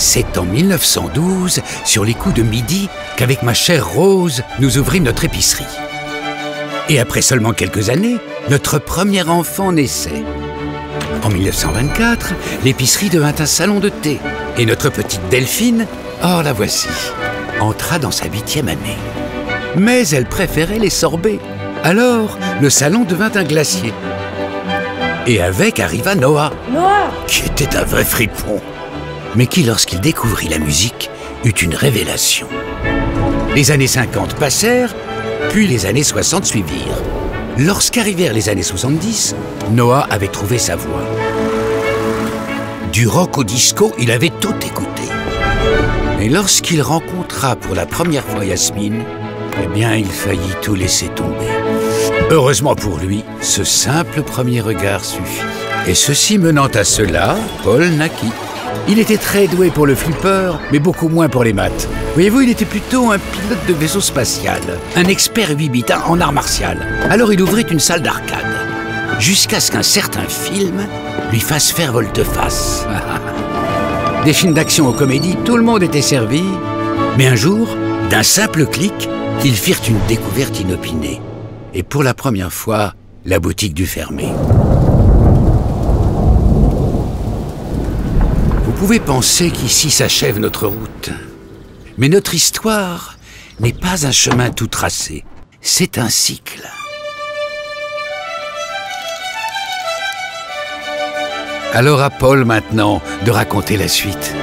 C'est en 1912, sur les coups de midi, qu'avec ma chère Rose, nous ouvrîmes notre épicerie. Et après seulement quelques années, notre premier enfant naissait. En 1924, l'épicerie devint un salon de thé. Et notre petite Delphine, oh la voici, entra dans sa 8e année. Mais elle préférait les sorbets. Alors, le salon devint un glacier. Et avec arriva Noah, qui était un vrai fripon, mais qui, lorsqu'il découvrit la musique, eut une révélation. Les années 50 passèrent, puis les années 60 suivirent. Lorsqu'arrivèrent les années 70, Noah avait trouvé sa voie. Du rock au disco, il avait tout écouté. Et lorsqu'il rencontra pour la première fois Yasmine, eh bien, il faillit tout laisser tomber. Heureusement pour lui, ce simple premier regard suffit. Et ceci menant à cela, Paul naquit. Il était très doué pour le flipper, mais beaucoup moins pour les maths. Voyez-vous, il était plutôt un pilote de vaisseau spatial, un expert 8 bits en art martial. Alors il ouvrit une salle d'arcade, jusqu'à ce qu'un certain film lui fasse faire volte-face. Des films d'action aux comédies, tout le monde était servi. Mais un jour, d'un simple clic, ils firent une découverte inopinée. Et pour la première fois, la boutique dut fermer. Vous pouvez penser qu'ici s'achève notre route. Mais notre histoire n'est pas un chemin tout tracé. C'est un cycle. Alors à Paul maintenant de raconter la suite.